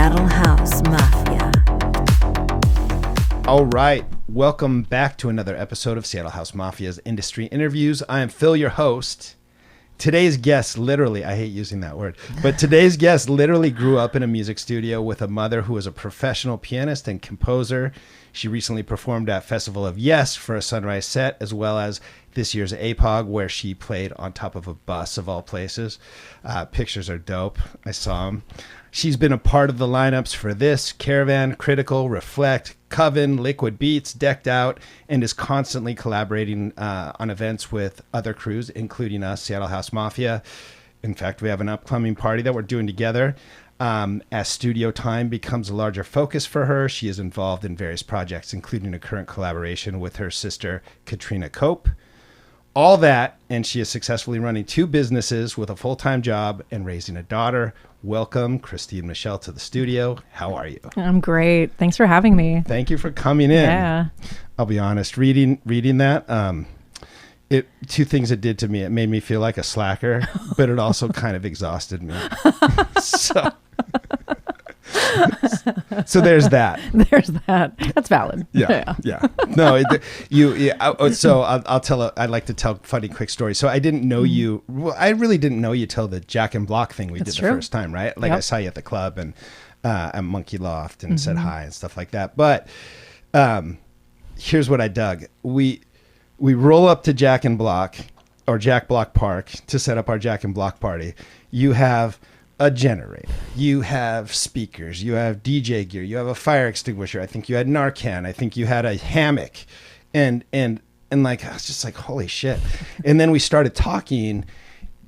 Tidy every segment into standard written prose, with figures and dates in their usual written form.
Seattle House Mafia. All right, welcome back to another episode of Seattle House Mafia's Industry Interviews. I am Phil, your host. Today's guest literally, I hate using that word, but today's guest literally grew up in a music studio with a mother who was a professional pianist and composer. She recently performed at Festival of Yes for a sunrise set, as well as this year's APOG, where she played on top of a bus of all places. Pictures are dope. I saw them. She's been a part of the lineups for This, Caravan, Critical, Reflect, Coven, Liquid Beats, Decked Out, and is constantly collaborating on events with other crews, including us, Seattle House Mafia. In fact, we have an upcoming party that we're doing together. As studio time becomes a larger focus for her, she is involved in various projects, including a current collaboration with her sister, Katrina Cope. All that, and she is successfully running 2 businesses with a full-time job and raising a daughter. Welcome, Christinemichelle, to the studio. How are you? I'm great. Thanks for having me. Thank you for coming in. Yeah. I'll be honest, reading that, 2 things it did to me. It made me feel like a slacker, but it also kind of exhausted me. So there's that. There's that. That's valid. Yeah. No, so I'll tell. I like to tell funny, quick stories. So I didn't know you. Well, I really didn't know you till the Jack and Block thing we did the first time, right? Like I saw you at the club and at Monkey Loft and said hi and stuff like that. But here's what I dug. We roll up to Jack and Block or Jack Block Park to set up our Jack and Block party. You have a generator, you have speakers, you have DJ gear, you have a fire extinguisher. I think you had Narcan. I think you had a hammock, and like I was just like, holy shit. And then we started talking,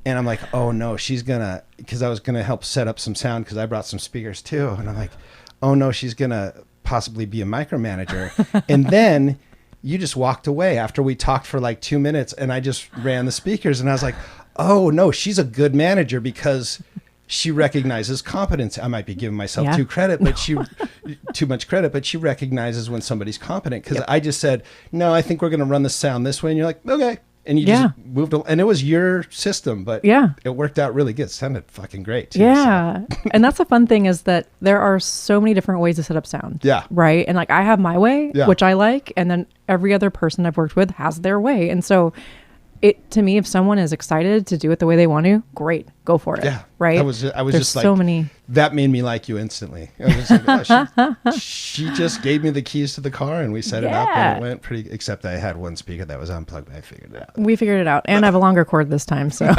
and I'm like, oh no, because I was gonna help set up some sound because I brought some speakers too, and I'm like, oh no, she's gonna possibly be a micromanager. And then you just walked away after we talked for like 2 minutes, and I just ran the speakers, and I was like, oh no, she's a good manager because she recognizes competence. I might be giving myself too much credit, but she recognizes when somebody's competent. Because I just said, no, I think we're going to run the sound this way. And you're like, okay. And you just moved along. And it was your system, but it worked out really good. It sounded fucking great too. Yeah. So. And that's the fun thing is that there are so many different ways to set up sound. Yeah. Right. And like I have my way, which I like. And then every other person I've worked with has their way. And so to me, if someone is excited to do it the way they want to, great, go for it. Yeah, right. I was There's just like, so many. That made me like you instantly. I was just like, oh, she just gave me the keys to the car and we set it up and it went pretty. Except I had one speaker that was unplugged, but I figured it out. We figured it out, and I have a longer cord this time, so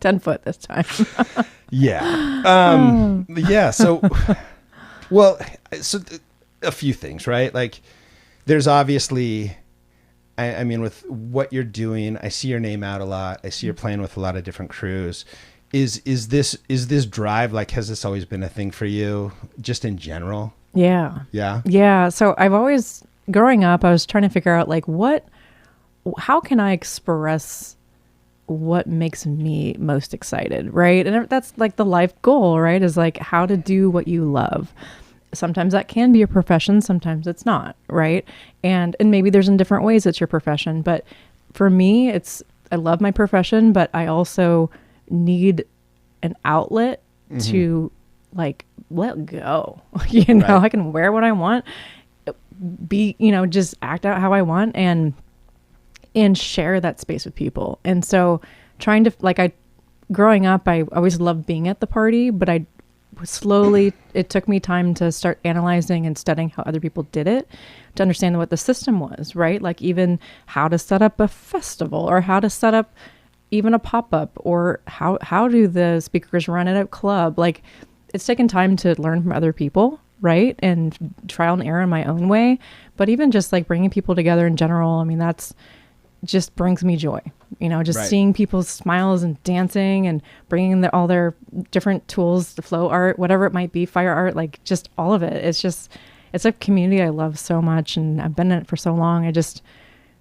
10 foot this time. Yeah. Yeah. So, a few things, right? Like, there's obviously. I mean, with what you're doing, I see your name out a lot. I see you're playing with a lot of different crews. Is this drive, like, has this always been a thing for you, just in general? Yeah. Yeah. Yeah. So I've always, growing up, I was trying to figure out like how can I express what makes me most excited, right? And that's like the life goal, right? Is like how to do what you love. Sometimes that can be a profession, sometimes it's not, right? And maybe there's in different ways it's your profession. But for me, I love my profession, but I also need an outlet to like let go. Right. I can wear what I want, be, just act out how I want and share that space with people. And so trying to growing up, I always loved being at the party, but slowly it took me time to start analyzing and studying how other people did it to understand what the system was, right? Like even how to set up a festival or how to set up even a pop-up or how do the speakers run at a club. Like it's taken time to learn from other people, right? And trial and error in my own way. But even just like bringing people together in general, I mean, that's just brings me joy, seeing people's smiles and dancing and bringing all their different tools, the flow art, whatever it might be, fire art, like just all of it. It's a community I love so much. And I've been in it for so long. I'm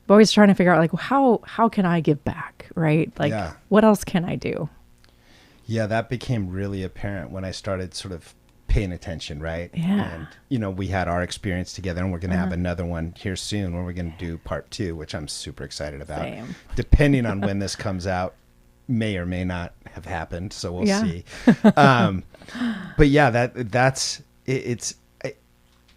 always trying to figure out like, how can I give back? Right. Like what else can I do? Yeah. That became really apparent when I started sort of paying attention, right? Yeah. And we had our experience together, and we're going to have another one here soon where we're going to do part 2, which I'm super excited about. Same. Depending on when this comes out, may or may not have happened, so we'll see. But But yeah, that's it,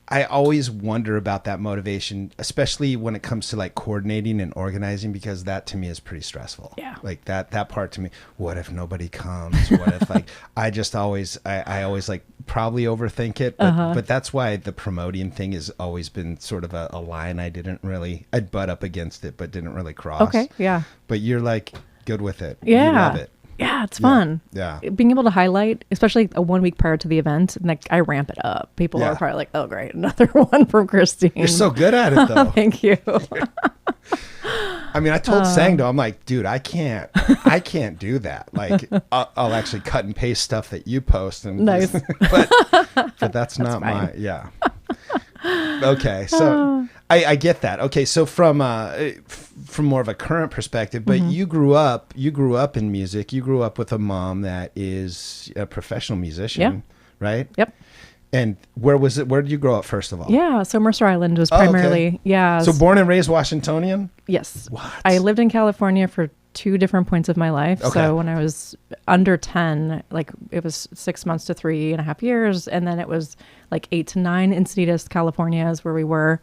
I always wonder about that motivation, especially when it comes to like coordinating and organizing, because that to me is pretty stressful. Yeah. Like that part to me, what if nobody comes? What if like, I always like probably overthink it, but that's why the promoting thing has always been sort of a line I'd butt up against it, but didn't really cross. Okay. Yeah. But you're like good with it. Yeah. You love it. Yeah, it's fun. Yeah. Being able to highlight, especially a 1 week prior to the event, and like I ramp it up. People are probably like, "Oh, great, another one from Christine." You're so good at it, though. Thank you. I mean, I told Sangdo, I'm like, dude, I can't do that. Like, I'll actually cut and paste stuff that you post, and nice. but that's not fine. yeah. Okay, so I get that. Okay, so from more of a current perspective, but you grew up in music. You grew up with a mom that is a professional musician, right? Yep. And where did you grow up, first of all? Yeah, so Mercer Island was primarily, So born and raised Washingtonian? Yes. What? I lived in California for 2 different points of my life. Okay. So when I was under 10, like it was 6 months to 3.5 years. And then it was like 8 to 9. Encinitas, California is where we were.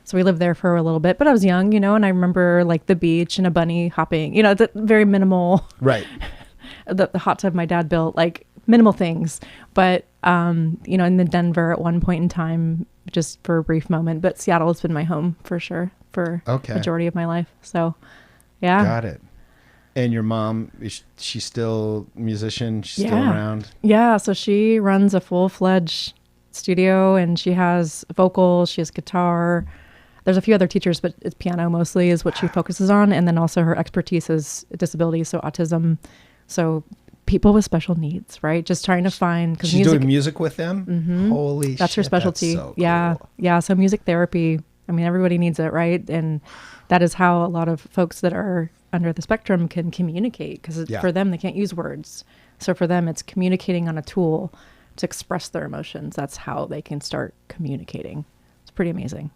So we lived there for a little bit, but I was young, and I remember like the beach and a bunny hopping, the very minimal, right? the hot tub my dad built, like minimal things. But, in the Denver at one point in time, just for a brief moment, but Seattle has been my home for sure for majority of my life. So yeah. Got it. And your mom, is she still a musician? She's still around? Yeah. So she runs a full-fledged studio, and she has vocals, she has guitar. There's a few other teachers, but it's piano mostly is what she focuses on. And then also her expertise is disability, so autism. So people with special needs, right? Just trying to find... Cause she's doing music with them? Mm-hmm. Holy shit. That's her specialty. That's so Yeah. cool. Yeah. So music therapy, I mean, everybody needs it, right? And that is how a lot of folks that are under the spectrum can communicate, because for them, they can't use words. So for them, it's communicating on a tool to express their emotions. That's how they can start communicating. It's pretty amazing.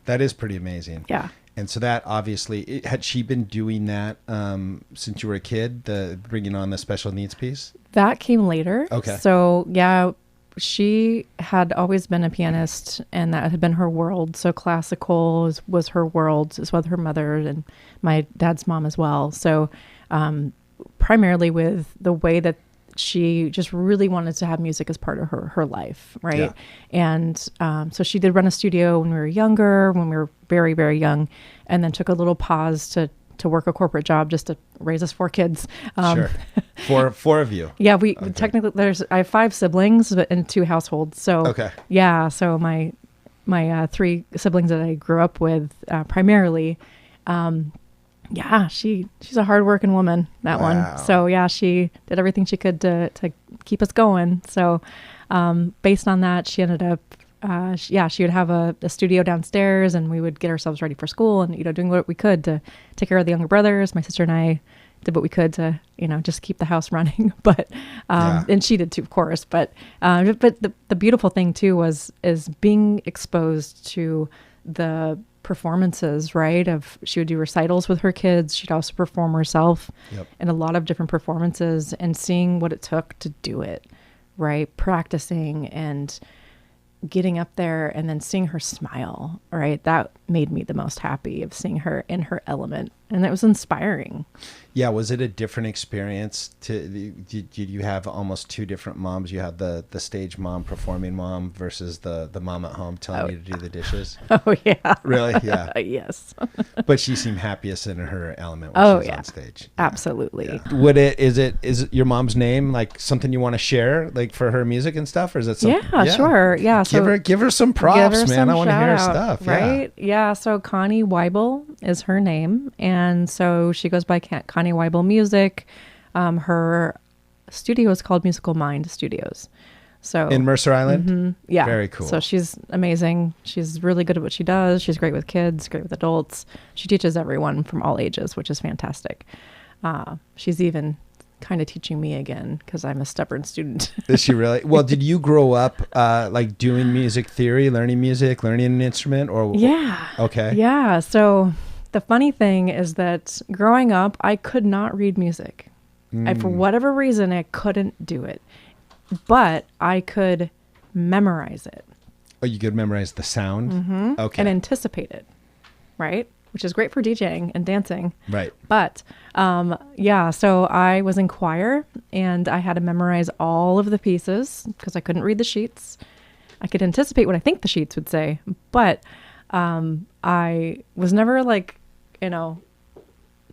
That is pretty amazing. Yeah. And so that obviously, had she been doing that since you were a kid, bringing on the special needs piece? That came later. Okay. So yeah, she had always been a pianist, and that had been her world. So classical was her world, as well as her mother and my dad's mom as well. So primarily with the way that she just really wanted to have music as part of her life, right? Yeah. And so she did run a studio when we were younger, when we were very, very young, and then took a little pause to work a corporate job just to raise us 4 kids. Sure. Four of you. Yeah, technically I have 5 siblings in 2 households. So yeah, so my 3 siblings that I grew up with primarily, yeah, she's a hardworking woman, that one. So yeah, she did everything she could to keep us going. So based on that, she ended up, she would have a studio downstairs, and we would get ourselves ready for school, and doing what we could to take care of the younger brothers. My sister and I did what we could to just keep the house running. But and she did too, of course. But the beautiful thing too is being exposed to the performances, right? She would do recitals with her kids. She'd also perform herself in a lot of different performances, and seeing what it took to do it, right? Practicing and getting up there, and then seeing her smile, right? That made me the most happy, of seeing her in her element. And it was inspiring. Yeah. Was it a different experience? Did you have almost 2 different moms? You had the stage mom, performing mom, versus the mom at home telling you to do the dishes? Oh, yeah. Really? Yeah. Yes. But she seemed happiest in her element when she was on stage. Yeah. Absolutely. Yeah. Is it your mom's name, like something you want to share, like for her music and stuff? Or is it something? Yeah, sure. Yeah. Give her some props, man. I want to hear her stuff. Right? Yeah. So Connie Weibel is her name. And so she goes by Connie Weibel Music. Her studio is called Musical Mind Studios. So in Mercer Island? Mm-hmm, yeah. Very cool. So she's amazing. She's really good at what she does. She's great with kids, great with adults. She teaches everyone from all ages, which is fantastic. She's even kind of teaching me again, because I'm a stubborn student. Is she really? Well, did you grow up like doing music theory, learning music, learning an instrument, or? Yeah. Okay. Yeah. So the funny thing is that growing up, I could not read music. For whatever reason, I couldn't do it. but I could memorize it. Oh, you could memorize the sound? Mm-hmm. Okay. And anticipate it, right? Which is great for DJing and dancing. Right. But so I was in choir and I had to memorize all of the pieces because I couldn't read the sheets. I could anticipate what I think the sheets would say, but I was never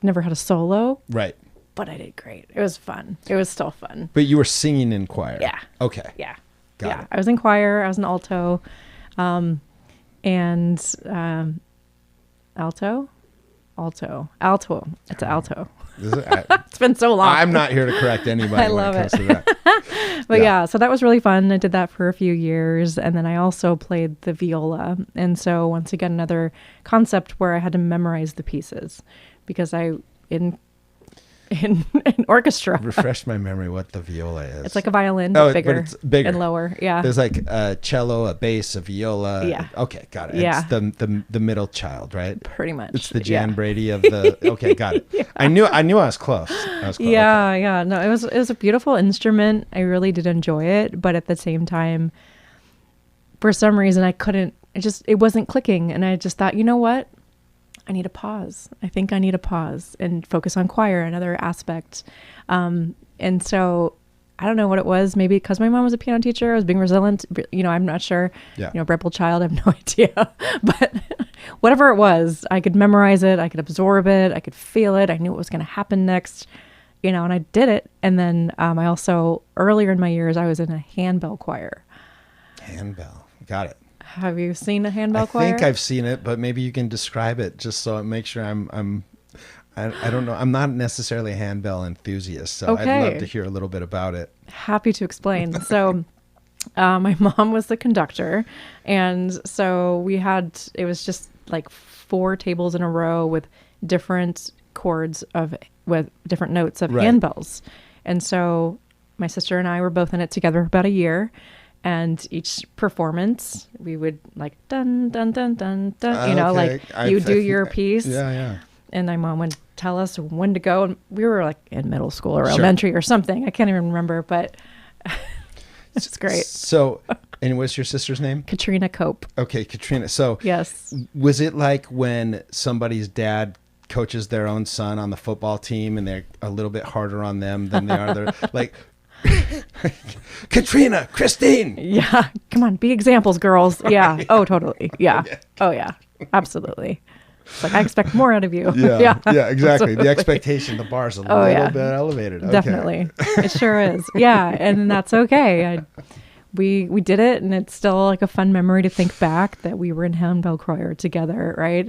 never had a solo. Right. But I did great. It was fun. It was still fun. But you were singing in choir. Yeah. Okay. Yeah. Got it. I was in choir. I was an alto. Alto. It's an alto. It's been so long. I'm not here to correct anybody. I love when it comes to that. But so that was really fun. I did that for a few years. And then I also played the viola. And so once again, another concept where I had to memorize the pieces because in orchestra. Refresh my memory what the viola is. It's like a violin, but bigger, but it's bigger and lower. Yeah. There's like a cello, a bass, a viola. Yeah. Okay, got it. Yeah. It's the middle child, right? Pretty much. It's the Jan Brady of the. Okay, got it. Yeah. I knew I was close. Yeah, okay. yeah. No, it was a beautiful instrument. I really did enjoy it, but at the same time, for some reason, I couldn't. It wasn't clicking, and I just thought, you know what? I need a pause. I think I need a pause and focus on choir, another aspect. And so I don't know what it was. Maybe because my mom was a piano teacher, I was being resilient. I'm not sure. Yeah. Rebel child, I have no idea. But whatever it was, I could memorize it. I could absorb it. I could feel it. I knew what was going to happen next, and I did it. And then I also, earlier in my years, I was in a handbell choir. Handbell. Got it. Have you seen a handbell choir? I think I've seen it, but maybe you can describe it just so I make sure I don't know. I'm not necessarily a handbell enthusiast, so okay. I'd love to hear a little bit about it. Happy to explain. So my mom was the conductor, and so it was just like 4 tables in a row with different chords with different notes of handbells. And so my sister and I were both in it together for about a year. And each performance, we would like dun dun dun dun dun. Okay. You do your piece. Yeah, yeah. And my mom would tell us when to go, and we were like in middle school or elementary or something. I can't even remember, but it's great. So, and what's your sister's name? Katrina Cope. Okay, Katrina. So, yes. Was it like when somebody's dad coaches their own son on the football team, and they're a little bit harder on them than they are their like? Katrina, Christine. Yeah. Come on, be examples, girls. Yeah. Oh, totally. Yeah. Oh, yeah. Absolutely. It's like, I expect more out of you. Yeah. Yeah, exactly. The expectation, the bar's a little bit elevated. Okay. Definitely. It sure is. Yeah. And that's okay. We did it, and it's still like a fun memory to think back that we were in handbell choir together, right?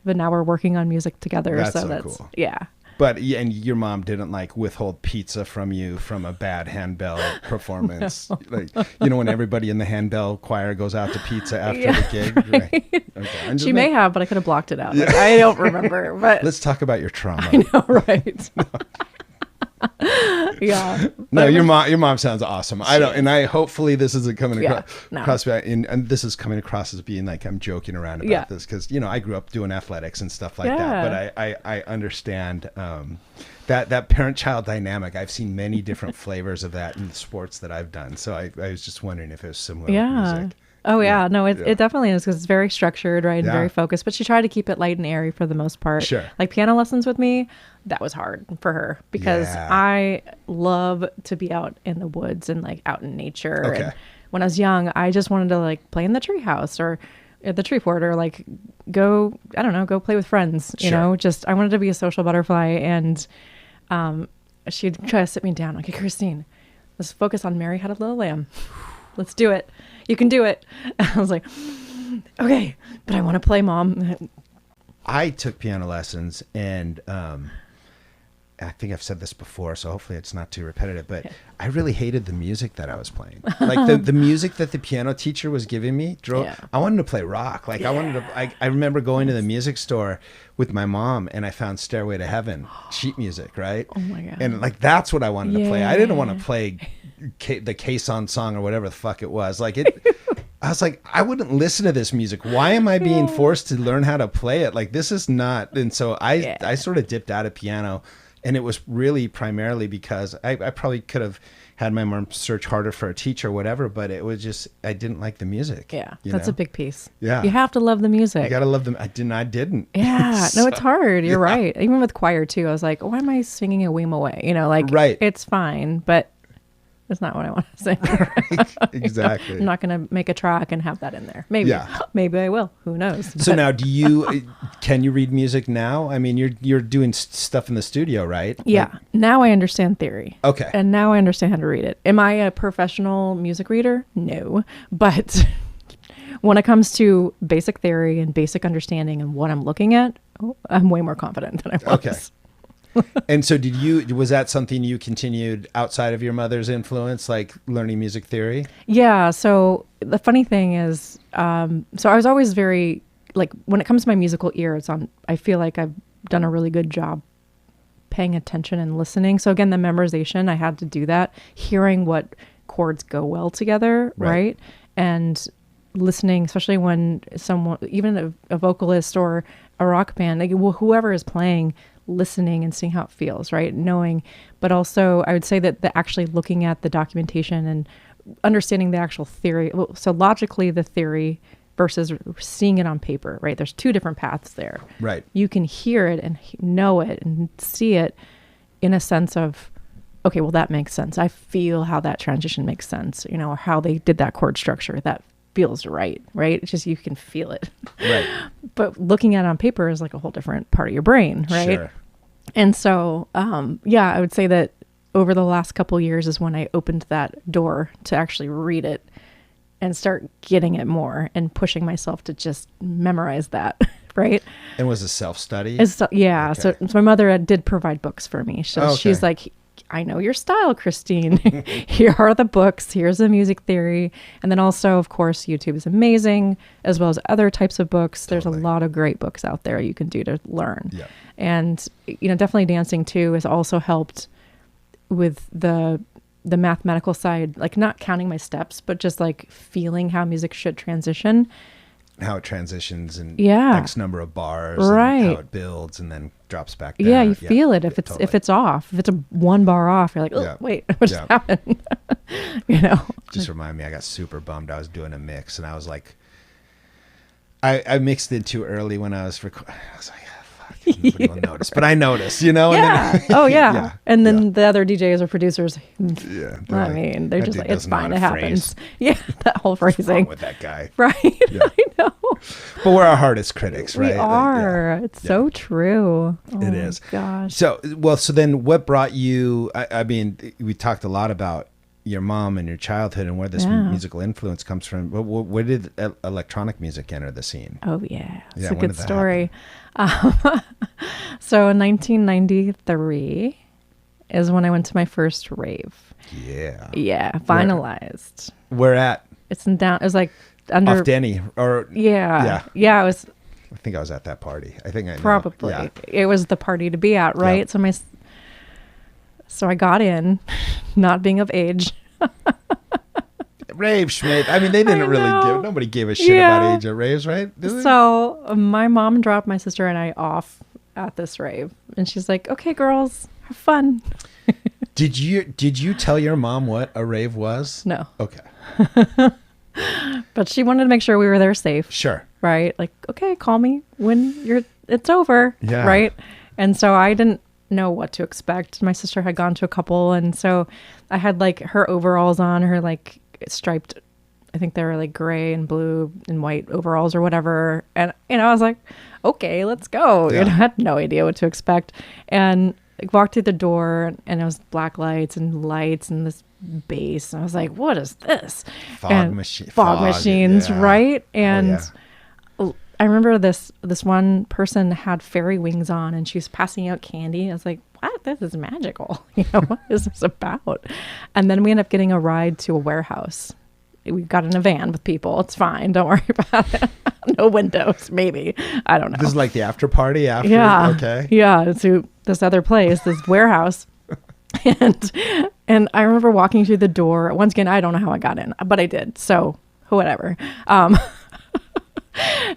But now we're working on music together. That's so that's cool. Yeah. But and your mom didn't like withhold pizza from you from a bad handbell performance, no. Like when everybody in the handbell choir goes out to pizza after the gig. Right? Okay. She may have, but I could have blocked it out. Yeah. Like, I don't remember. But let's talk about your trauma. I know, right? Yeah. No, your mom sounds awesome. Hopefully this isn't coming across, and this is coming across as being like I'm joking around about this because I grew up doing athletics and stuff like that. But I understand that parent-child dynamic. I've seen many different flavors of that in the sports that I've done. So I was just wondering if it was similar with music. Oh, yeah. No, it definitely is because it's very structured, right? And very focused. But she tried to keep it light and airy for the most part. Sure. Like piano lessons with me, that was hard for her because I love to be out in the woods and like out in nature. Okay. And when I was young, I just wanted to like play in the tree house or at the tree fort or like go play with friends, you know, just I wanted to be a social butterfly. And she'd try to sit me down. Okay, Christine, let's focus on Mary Had a Little Lamb. Let's do it. You can do it. And I was like, okay, but I want to play, Mom. I took piano lessons, and I think I've said this before, so hopefully it's not too repetitive, but I really hated the music that I was playing. Like the music that the piano teacher was giving me I wanted to play rock. Like I remember going to the music store with my mom, and I found Stairway to Heaven sheet music, right? Oh my God. And like that's what I wanted to play. I didn't want to play the Caisson song or whatever the fuck it was. Like I was like, I wouldn't listen to this music. Why am I being forced to learn how to play it? Like this is not. And so I sort of dipped out of piano And it was really primarily because I probably could have had my mom search harder for a teacher or whatever, but it was just, I didn't like the music. Yeah, that's a big piece. Yeah. You have to love the music. You got to love them. I didn't. Yeah, no, it's hard. You're right. Even with choir too, I was like, why am I singing a Weem Away? Right. It's fine, but that's not what I want to sing. Right. Exactly. I'm not going to make a track and have that in there. Maybe. Yeah. Maybe I will. Who knows? So now, can you read music now? I mean, you're doing stuff in the studio, right? Yeah. Now I understand theory. Okay. And now I understand how to read it. Am I a professional music reader? No. But when it comes to basic theory and basic understanding and what I'm looking at, I'm way more confident than I was. Okay. And so was that something you continued outside of your mother's influence, like learning music theory? Yeah. So the funny thing is, so I was always very, like, when it comes to my musical ear, I feel like I've done a really good job paying attention and listening. So again, the memorization, I had to do that, hearing what chords go well together. Right. And listening, especially when someone, even a vocalist or a rock band, like, whoever is playing, listening and seeing how it feels, right? Knowing, but also I would say that actually looking at the documentation and understanding the actual theory. So logically the theory versus seeing it on paper, right? There's two different paths there. Right. You can hear it and know it and see it in a sense of, okay, well, that makes sense. I feel how that transition makes sense, or how they did that chord structure. That feels right? It's just, you can feel it. Right. But looking at it on paper is like a whole different part of your brain, right? Sure. And so, I would say that over the last couple of years is when I opened that door to actually read it and start getting it more and pushing myself to just memorize that, right? And was it self-study? Yeah. Okay. So my mother did provide books for me. So she's like, I know your style, Christine. Here are the books. Here's the music theory. And then also, of course, YouTube is amazing, as well as other types of books. Totally. There's a lot of great books out there you can do to learn. Yeah. And, definitely dancing too has also helped with the mathematical side, like not counting my steps, but just like feeling how music should transition. How it transitions in X number of bars, right? And how it builds and then drops back down. Yeah, you feel it if it's off. If it's one bar off, you're like, oh, wait, what just happened? Just remind me, I got super bummed. I was doing a mix and I was like, I mixed it too early when I was recording. I was like, nobody will notice, but I noticed, Yeah. And then, and then the other DJs or producers. Yeah. They're just like, it's fine. It happens. Yeah. That whole phrasing. What's wrong with that guy. Right. Yeah. I know. But we're our hardest critics, right? We are. It's so true. It is. Gosh. So then what brought you, I mean, we talked a lot about your mom and your childhood and where this musical influence comes from. But where did electronic music enter the scene? Oh, yeah. It's a good story. So in 1993 is when I went to my first rave. Yeah. Yeah. Vinylized. Where at? It's in down. It was like under. Off Denny or. Yeah. Yeah. It was. I think I was at that party. I think I know. Probably. Yeah. It was the party to be at, right? Yep. So I got in, not being of age. Rave Schmidt. I mean, they didn't nobody gave a shit about age at raves, right? So my mom dropped my sister and I off at this rave. And she's like, okay, girls, have fun. Did you tell your mom what a rave was? No. Okay. But she wanted to make sure we were there safe. Sure. Right? Like, okay, call me when it's over. Yeah. Right? And so I didn't know what to expect. My sister had gone to a couple, and so I had like her overalls on, her like striped, I think they were like gray and blue and white overalls or whatever. And I was like, okay, let's go. Yeah. I had no idea what to expect. And I walked through the door and it was black lights and this bass. And I was like, what is this? Fog machines, yeah. Right? And I remember this one person had fairy wings on and she was passing out candy. I was like, what? This is magical. What is this about? And then we ended up getting a ride to a warehouse. We got in a van with people. It's fine. Don't worry about it. No windows, maybe. I don't know. This is like the after party after? Yeah. Okay. Yeah. To this other place, this warehouse. And I remember walking through the door. Once again, I don't know how I got in, but I did. So whatever.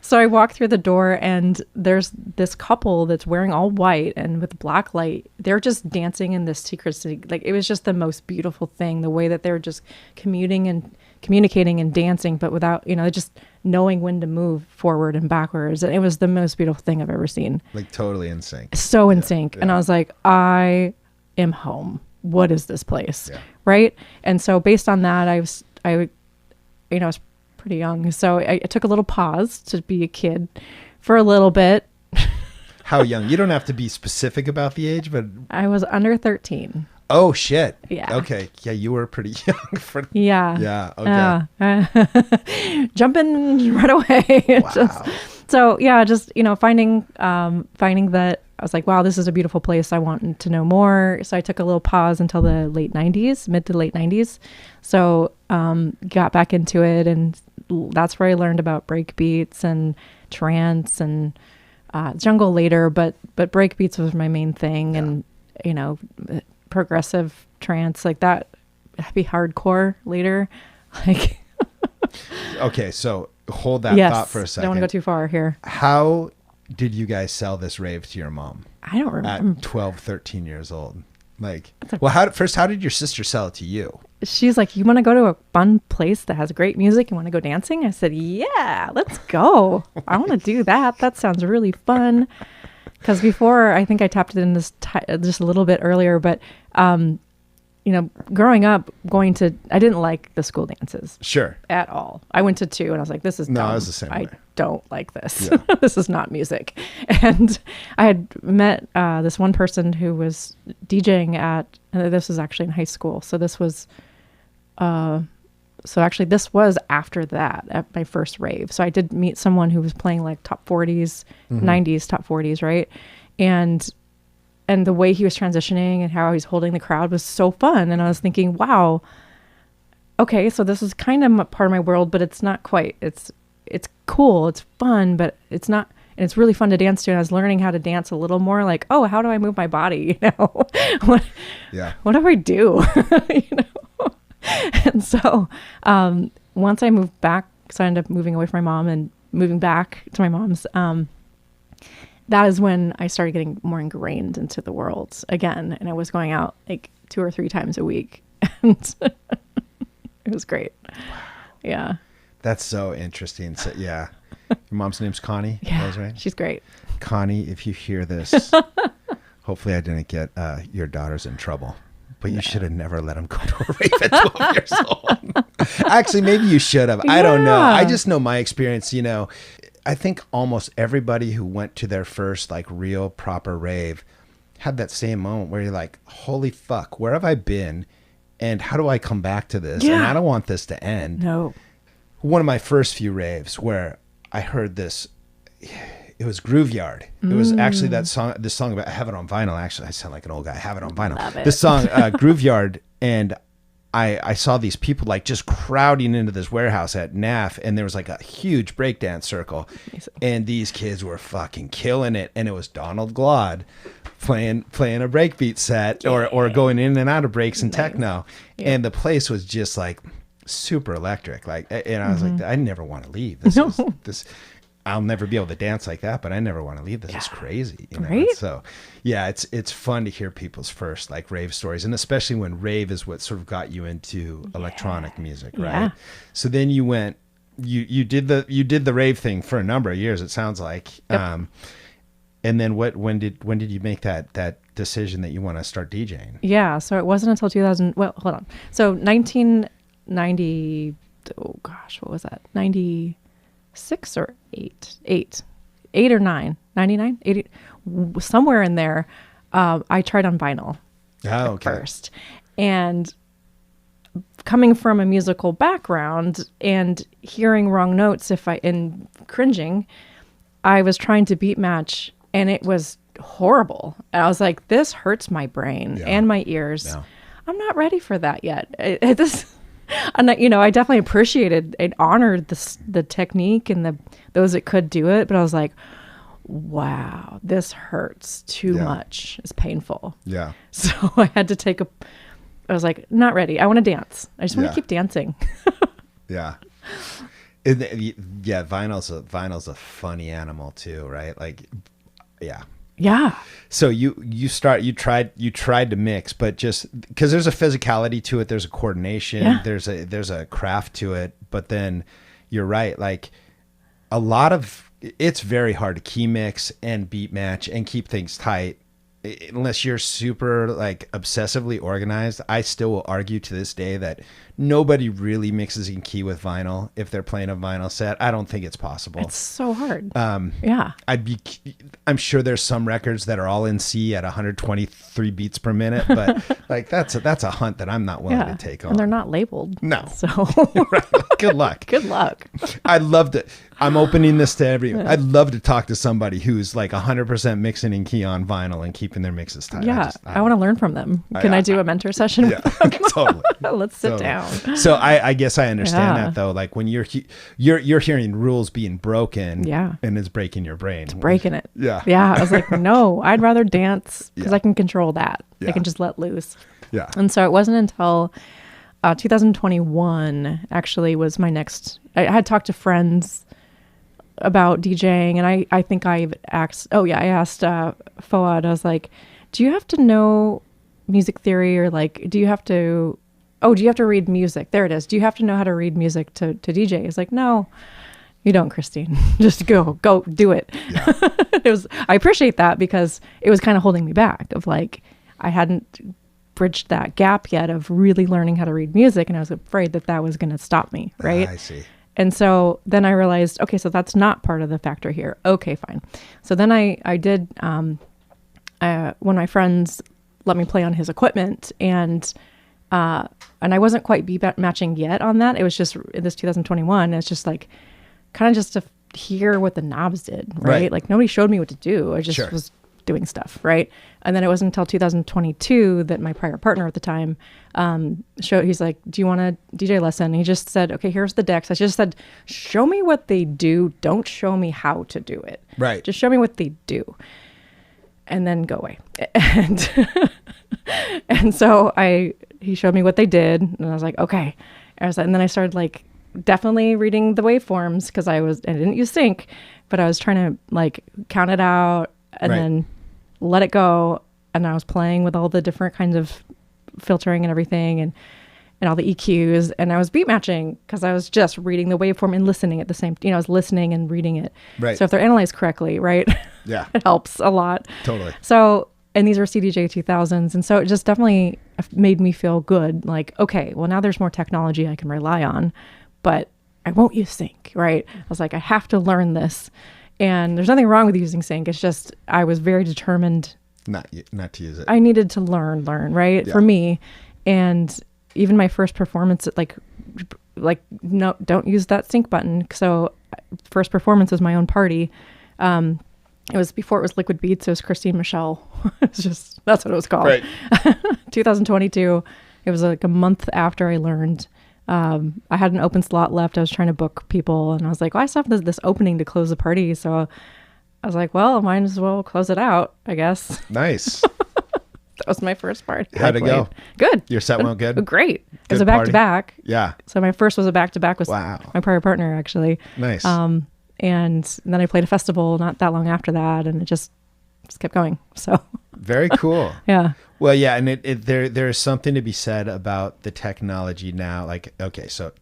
So I walk through the door and there's this couple that's wearing all white and with black light. They're just dancing in this secrecy. Like, it was just the most beautiful thing, the way that they were just communicating and dancing, but without, just knowing when to move forward and backwards. And it was the most beautiful thing I've ever seen. Like totally in sync. So in sync. Yeah. And I was like, I am home. What is this place? Yeah. Right. And so based on that, I was pretty young. So I took a little pause to be a kid for a little bit. How young? You don't have to be specific about the age, but I was under 13. Oh shit. Yeah. Okay. Yeah, you were pretty young for. Yeah. Yeah. Okay. Jumping right away. Wow. Finding that I was like, wow, this is a beautiful place. I wanted to know more. So I took a little pause until the mid to late 90s. So got back into it, and that's where I learned about break beats and trance and jungle later, but break beats was my main thing. Yeah. And progressive trance like that, heavy hardcore later. Like okay, so hold that thought for a second. Don't want to go too far here. How did you guys sell this rave to your mom? I don't remember. At 12, 13 years old. Like, how did your sister sell it to you? She's like, you want to go to a fun place that has great music? You want to go dancing? I said, yeah, let's go. I want to do that. That sounds really fun. Because before, I think I tapped it in this just a little bit earlier, but, growing up, I didn't like the school dances. Sure. At all. I went to 2 and I was like, this is dumb. No, I was the same way. I don't like this. Yeah. This is not music. And I had met this one person who was DJing this was actually in high school. So this was, this was after that at my first rave. So I did meet someone who was playing like top 40s, 90s, top 40s, right? And the way he was transitioning and how he's holding the crowd was so fun. And I was thinking, wow, okay, so this is kind of part of my world, but it's not quite. It's cool, it's fun, but it's not. And it's really fun to dance to. And I was learning how to dance a little more, like, oh, how do I move my body? What do I do? And so once I moved back, so I ended up moving away from my mom and moving back to my mom's. That is when I started getting more ingrained into the world again. And I was going out like 2 or 3 times a week. And it was great. Wow. Yeah. That's so interesting. So, yeah. Your mom's name's Connie? Yeah. That was right? She's great. Connie, if you hear this, hopefully I didn't get your daughters in trouble. But you should have never let them go to a rave at 12 years old. Actually, maybe you should have. I don't know. I just know my experience, I think almost everybody who went to their first like real proper rave had that same moment where you're like, holy fuck, where have I been? And how do I come back to this? Yeah. And I don't want this to end. No. One of my first few raves where I heard this, it was Grooveyard. It was actually this song about, I have it on vinyl. Actually, I sound like an old guy. I have it on vinyl. Love it. This song, Grooveyard, and I saw these people like just crowding into this warehouse at NAF, and there was like a huge breakdance circle. Amazing. And these kids were fucking killing it. And it was Donald Glaude playing a breakbeat set or going in and out of breaks and techno. Yeah. And the place was just like super electric. Like, and I was like, I never want to leave. This I'll never be able to dance like that, but I never want to leave. This is crazy. Right? So yeah, it's fun to hear people's first like rave stories. And especially when rave is what sort of got you into electronic music, right? Yeah. So then you went, you did the rave thing for a number of years, it sounds like. Yep. And then when did you make that decision that you want to start DJing? Yeah. So it wasn't until 2000. Well, hold on. So 1990, oh gosh, what was that? 96 or 8 or 9, 99, 80, somewhere in there. I tried on vinyl first, and coming from a musical background and hearing wrong notes and cringing, I was trying to beat match, and it was horrible. And I was like, this hurts my brain and my ears. Yeah. I'm not ready for that yet. And I definitely appreciated and honored the technique and those that could do it, but I was like, wow, this hurts too much. It's painful. Yeah. So I had to I was like, not ready. I want to dance. I just want to keep dancing. Yeah. Yeah, vinyl's a funny animal too, right? Like, yeah. Yeah. So you tried to mix, but just because there's a physicality to it, there's a coordination, Yeah. there's a craft to it, but then you're right, like it's very hard to key mix and beat match and keep things tight unless you're super like obsessively organized. I still will argue to this day that nobody really mixes in key with vinyl if they're playing a vinyl set. I don't think it's possible. It's so hard. Yeah. I'm sure there's some records that are all in C at 123 beats per minute, but like that's a hunt that I'm not willing to take on. And they're not labeled. No. So Right. Good luck. Good luck. I'd love to. I'm opening this to everyone. I'd love to talk to somebody who's like 100% mixing in key on vinyl and keeping their mixes tight. Yeah. I want to learn from them. Can I do a mentor session? Yeah, totally. Let's sit down. So I guess I understand that though. Like when you're hearing rules being broken, and it's breaking your brain. It's breaking it. Yeah. Yeah. I was like, no, I'd rather dance because I can control that. Yeah. I can just let loose. Yeah. And so it wasn't until 2021 actually was my next. I had talked to friends about DJing, and I think I asked. I asked Fouad. I was like, do you have to know music theory, or like, do you have to read music? There it is. Do you have to know how to read music to DJ? He's like, no, you don't, Christine. Just go do it. Yeah. I appreciate that because it was kind of holding me back of like, I hadn't bridged that gap yet of really learning how to read music. And I was afraid that was going to stop me. Right. I see. And so then I realized, okay, so that's not part of the factor here. Okay, fine. So then I did, one of my friends let me play on his equipment, and I wasn't quite beat matching yet on that. It was just this 2021. It's just like kind of just to hear what the knobs did, right? Like nobody showed me what to do. I just was doing stuff, right? And then it wasn't until 2022 that my prior partner at the time he's like, do you want a DJ lesson? And he just said, okay, here's the decks. I just said, show me what they do. Don't show me how to do it. Right. Just show me what they do. And then go away. And and so he showed me what they did, and I was like, okay. And then I started like definitely reading the waveforms because I didn't use sync, but I was trying to like count it out and then let it go. And I was playing with all the different kinds of filtering and everything, and all the EQs, and I was beat matching because I was just reading the waveform and listening at the same, I was listening and reading it. Right. So if they're analyzed correctly, right? Yeah. It helps a lot. Totally. So, and these were CDJ 2000s. And so it just definitely made me feel good. Like, okay, well now there's more technology I can rely on, but I won't use sync, right? I was like, I have to learn this. And there's nothing wrong with using sync. It's just, I was very determined not to use it. I needed to learn, right? Yeah. For me. And even my first performance, like, no, don't use that sync button. So first performance was my own party. It was before it was Liquid Beats. It was christinemichelle. It's just, that's what it was called. Right. 2022. It was like a month after I learned. I had an open slot left. I was trying to book people, and I was like, well, I still have this opening to close the party. So I was like, well, I might as well close it out, I guess. Nice. That was my first part. How'd it go? Good. Your set went good? Great. It was a back-to-back. Yeah. So my first was a back-to-back with my prior partner, actually. Nice. And then I played a festival not that long after that, and it just kept going. So very cool. Yeah. Well, yeah, and there is something to be said about the technology now. Like, okay, so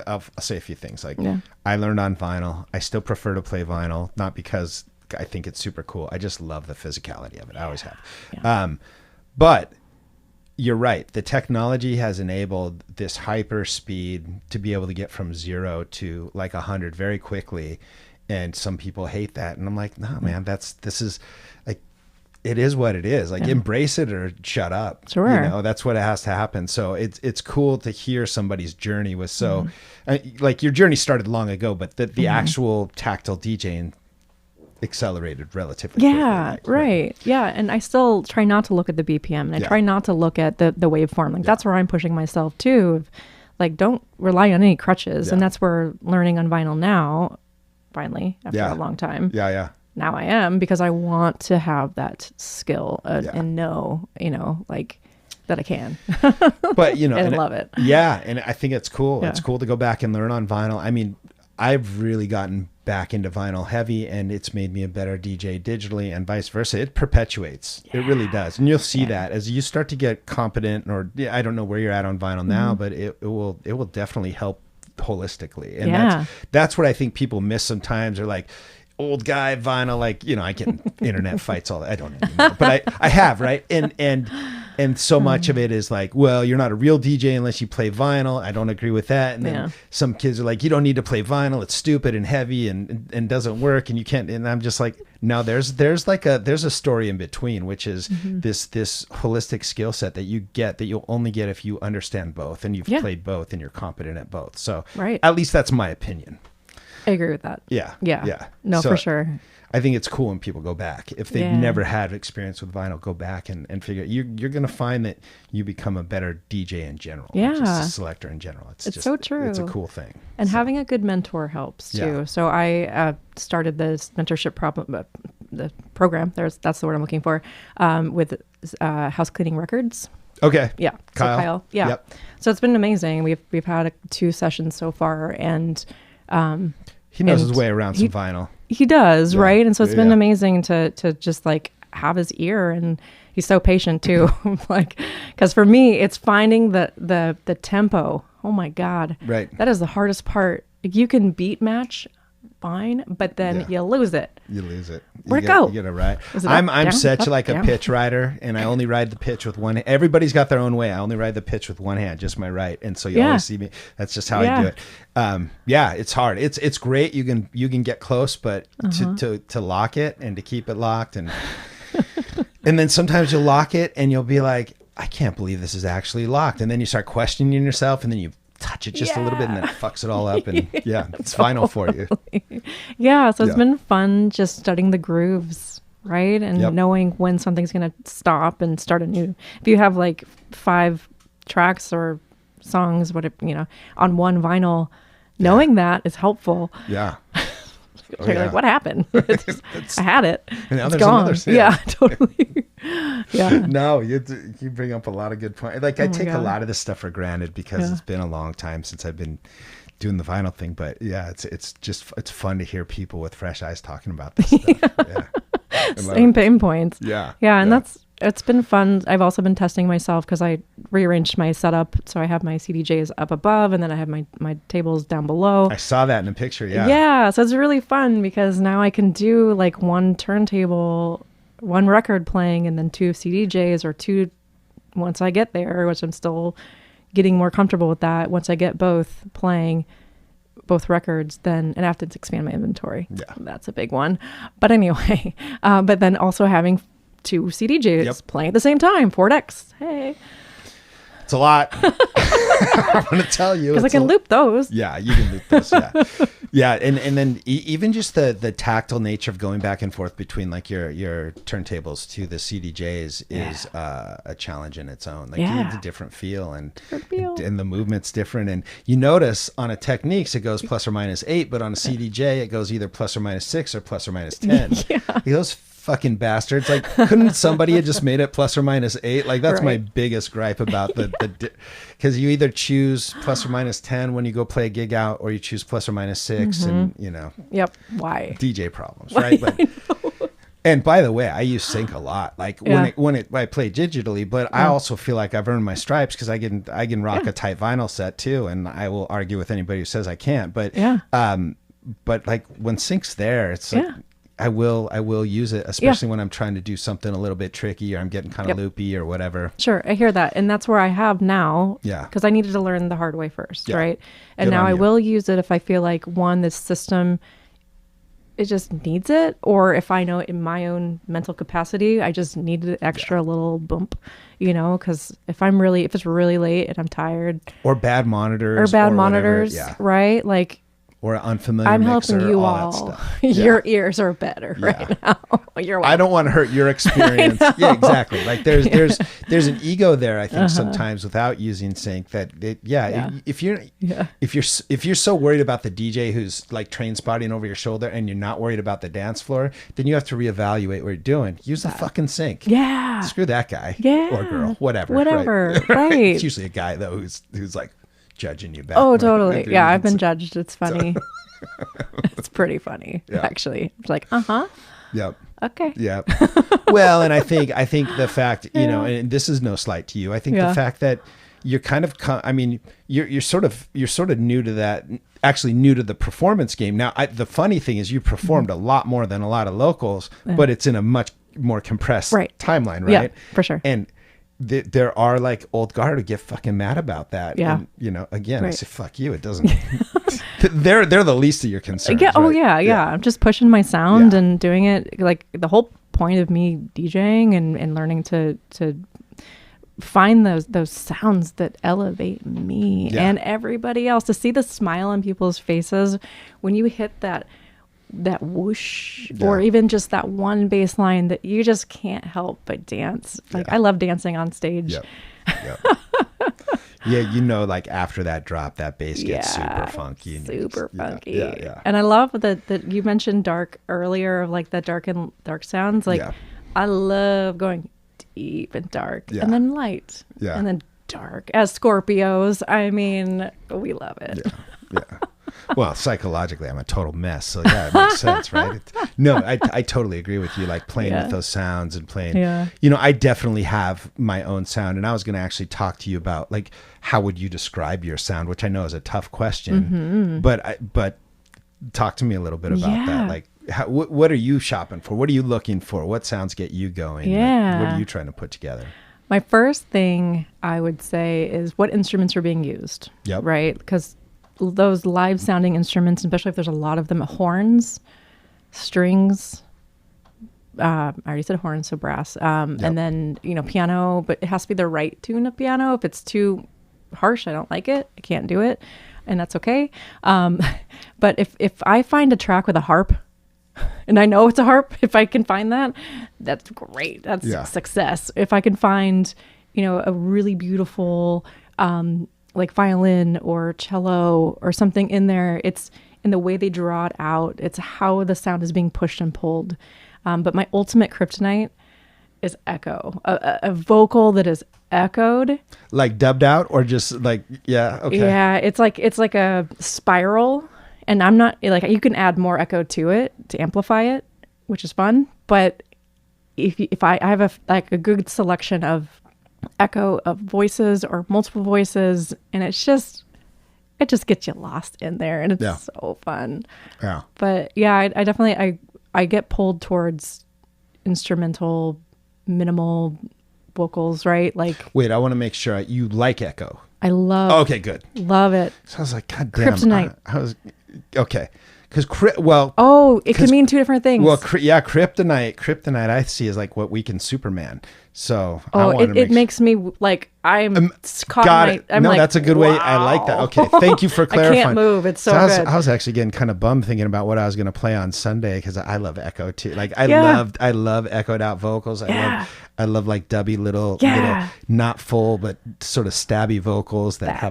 I'll say a few things. Like, I learned on vinyl. I still prefer to play vinyl, not because I think it's super cool. I just love the physicality of it. I always have. Yeah. But you're right. The technology has enabled this hyper speed to be able to get from 0 to like 100 very quickly. And some people hate that. And I'm like, no, man, this is like, it is what it is. Like, embrace it or shut up. Sure. You know, that's what it has to happen. So it's cool to hear somebody's journey was so, like, your journey started long ago, but the actual tactile DJing accelerated relatively quickly. Right. Yeah. And I still try not to look at the BPM, and I try not to look at the waveform. Like, that's where I'm pushing myself too. Like, don't rely on any crutches. And that's where learning on vinyl now, finally, after a long time. Yeah. Now I am, because I want to have that skill and know, like, that I can. But, and I love it. Yeah. And I think it's cool. Yeah. It's cool to go back and learn on vinyl. I mean, I've really gotten back into vinyl heavy, and it's made me a better DJ digitally, and vice versa. It perpetuates. It really does. And you'll see that as you start to get competent, or I don't know where you're at on vinyl now, but it will definitely help holistically. And that's what I think people miss sometimes. They're like, old guy vinyl, like, you know, I get in internet fights all that. I don't anymore, but I have, right? And so much of it is like, well, you're not a real DJ unless you play vinyl. I don't agree with that. And then some kids are like, you don't need to play vinyl. It's stupid and heavy and doesn't work. And you can't. And I'm just like, no, there's a story in between, which is this holistic skill set that you get that you'll only get if you understand both and you've played both and you're competent at both. So at least that's my opinion. I agree with that. Yeah. No, so for sure. I think it's cool when people go back. If they've never had experience with vinyl, go back and figure you're going to find that you become a better DJ in general. Yeah. Just a selector in general. It's just so true. It's a cool thing. And having a good mentor helps too. Yeah. So I started this mentorship the program. That's the word I'm looking for, with House Cleaning Records. Okay. Yeah. Kyle. Yeah. Yep. So it's been amazing. We've had 2 sessions so far, and he knows his way around some vinyl. He does, right? And so it's been amazing to just like have his ear, and he's so patient too. Like, because for me, it's finding the tempo. Oh my God. Right. That is the hardest part. You can beat match fine, but then you lose it. You lose it. Where'd it go? You get it right. I'm such like a pitch rider, and I only ride the pitch with one hand. Everybody's got their own way. I only ride the pitch with one hand, just my right. And so you always see me. That's just how I do it. It's hard. It's great. You can get close, but to lock it and to keep it locked, and and then sometimes you'll lock it and you'll be like, I can't believe this is actually locked. And then you start questioning yourself, and then you touch it just a little bit, and then it fucks it all up, and it's vinyl for you. So it's been fun just studying the grooves, right? And knowing when something's going to stop and start anew. If you have like 5 tracks or songs, on one vinyl, knowing that is helpul. Yeah. You're like, what happened? I had it. And it's gone. Totally. No, you bring up a lot of good points. Like, I take a lot of this stuff for granted because it's been a long time since I've been doing the vinyl thing. But it's fun to hear people with fresh eyes talking about this stuff. Same pain points. And it's been fun. I've also been testing myself because I rearranged my setup. So I have my CDJs up above, and then I have my tables down below. I saw that in a picture. Yeah. So it's really fun because now I can do like one turntable, one record playing, and then 2 CDJs, or 2 once I get there, which I'm still getting more comfortable with that. Once I get both playing both records, then, and I have to expand my inventory. Yeah. That's a big one. But anyway, but then also having 2 CDJs playing at the same time, 4 decks. Hey. It's a lot. I'm going to tell you. Because I can loop those. Yeah, you can loop those. Yeah. And then even just the tactile nature of going back and forth between like your turntables to the CDJs is a challenge in its own. Like it's a different feel, and the movement's different. And you notice on a Techniques, it goes ±8, but on a CDJ, it goes either ±6 or ±10. Those fucking bastards. Like, couldn't somebody have just made it +or-8? Like, that's my biggest gripe about the because you either choose +or-10 when you go play a gig out, or you choose +or-6, and why DJ problems, right? But and by the way, I use sync a lot. Like when I play digitally, but I also feel like I've earned my stripes because I can rock a tight vinyl set too, and I will argue with anybody who says I can't. But but like when sync's there, it's like, I will use it, especially when I'm trying to do something a little bit tricky, or I'm getting kind of loopy or whatever. Sure, I hear that. And that's where I have now. Yeah. Because I needed to learn the hard way first, right? And now I will use it if I feel like, this system, it just needs it. Or if I know in my own mental capacity, I just need an extra little bump, because if it's really late and I'm tired. Or bad monitors. Right? Like, or an unfamiliar I'm mixer, helping you all. Your ears are better right now. You're welcome. I don't want to hurt your experience. Yeah, exactly. Like there's an ego there, I think, sometimes without using sync if you're so worried about the DJ who's like train spotting over your shoulder, and you're not worried about the dance floor, then you have to reevaluate what you're doing. Use the fucking sync. Yeah. Screw that guy. Yeah. Or girl. Whatever. Right. It's usually a guy though who's like judging you back. Oh, totally. Yeah, I've been judged. It's funny. It's pretty funny, actually. It's like, Yep. okay. Yep. Well, and I think the fact, and this is no slight to you. I think the fact that you're kind of, you're sort of new to that, actually new to the performance game. Now, the funny thing is you performed a lot more than a lot of locals, but it's in a much more compressed timeline, right? Yeah, for sure. And there are like old guard who get fucking mad about that. Yeah. And, again, I say, fuck you. It doesn't, they're the least of your concerns. Yeah. Oh right? yeah. I'm just pushing my sound and doing it. Like the whole point of me DJing and learning to find those sounds that elevate me and everybody else, to see the smile on people's faces when you hit that whoosh or even just that one bass line that you just can't help but dance. Like I love dancing on stage. Yeah, like after that drop, that bass gets super funky. Funky. Yeah. And I love that you mentioned dark earlier, of like the dark sounds. Like I love going deep and dark and then light and then dark. As Scorpios, I mean, we love it. Yeah. Well, psychologically, I'm a total mess. So yeah, it makes sense, right? I totally agree with you. Like playing with those sounds and playing, I definitely have my own sound. And I was going to actually talk to you about like, how would you describe your sound? Which I know is a tough question, but talk to me a little bit about that. Like, what are you shopping for? What are you looking for? What sounds get you going? Yeah. Like, what are you trying to put together? My first thing I would say is what instruments are being used. Yep. Right? Because those live sounding instruments, especially if there's a lot of them, horns, strings, I already said horns, so brass, and then, piano, but it has to be the right tune of piano. If it's too harsh, I don't like it. I can't do it, and that's okay. But if I find a track with a harp, and I know it's a harp, if I can find that, that's great. That's success. If I can find, a really beautiful, like violin or cello or something in there, it's in the way they draw it out. It's how the sound is being pushed and pulled. But my ultimate kryptonite is echo, a vocal that is echoed, like dubbed out, or just like it's like a spiral. And I'm not like, you can add more echo to it to amplify it, which is fun. But if I have a good selection of echo of voices or multiple voices, and it just gets you lost in there, and it's so fun. Yeah. But I definitely I get pulled towards instrumental, minimal vocals, right? Like, wait, I want to make sure you like echo. I love. Okay, good. Love it. So I was like, God damn. Kryptonite. I was okay. Because it can mean two different things. Well, kryptonite I see is like what weakens Superman. So it makes me like I'm caught. Got it. I'm no, like, that's a good way. I like that. Okay, thank you for clarifying. I can't move. It's so good. I was actually getting kind of bummed thinking about what I was going to play on Sunday, because I love echo too. Like I love echoed out vocals. I love like dubby little not full but sort of stabby vocals that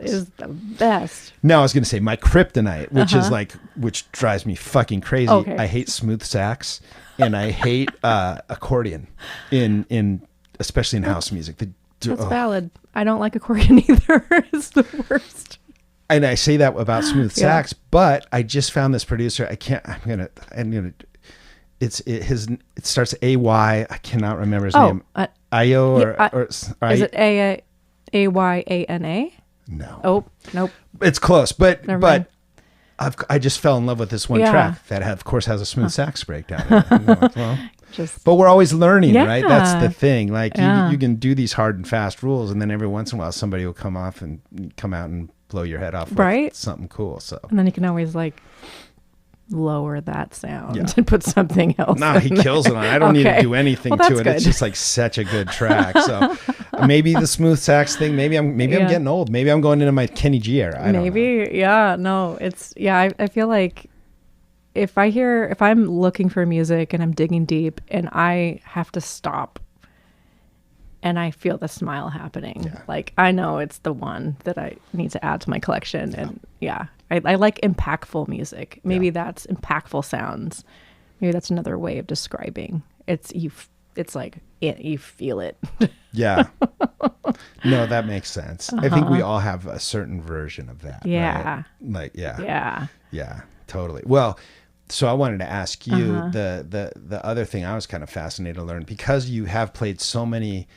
is the best. Now I was going to say my kryptonite, which is like, which drives me fucking crazy. Okay. I hate smooth sax, and I hate accordion in especially in house music. That's valid. I don't like accordion either. It's the worst. And I say that about smooth sax, but I just found this producer. It starts AY. I cannot remember his name. Io or is it AYANA? No. Oh, nope. It's close, but I just fell in love with this one track that of course has a smooth sax breakdown. But we're always learning, right? That's the thing. Like you can do these hard and fast rules, and then every once in a while somebody will come out and blow your head off with something cool. So and then you can always like lower that sound and put something else. No, he kills it on. I don't need to do anything to it. Good. It's just like such a good track. So maybe the smooth sax thing. Maybe I'm getting old. Maybe I'm going into my Kenny G era. I don't know. No, it's I feel like if I'm looking for music and I'm digging deep and I have to stop and I feel the smile happening, like I know it's the one that I need to add to my collection. And I like impactful music. Maybe that's impactful sounds. Maybe that's another way of describing. It's it's like you feel it. Yeah. No, that makes sense. I think we all have a certain version of that. Yeah. Right? Like, yeah. Yeah. Yeah, totally. Well, so I wanted to ask you the other thing I was kind of fascinated to learn, because you have played so many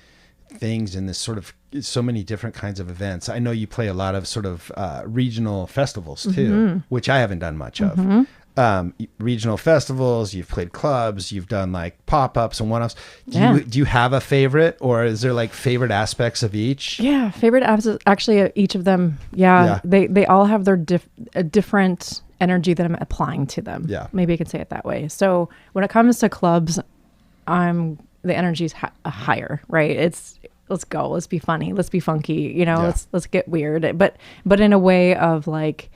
things in this sort of so many different kinds of events. I know you play a lot of sort of regional festivals too, which I haven't done much of. Regional festivals, you've played clubs, you've done like pop-ups and one-offs. Do you have a favorite, or is there like favorite aspects of each? Yeah, favorite aspects, actually each of them. Yeah. They all have their a different energy that I'm applying to them. Yeah. Maybe I could say it that way. So when it comes to clubs, the energy is higher, right? It's let's go, let's be funny, let's be funky, let's get weird, but in a way of like,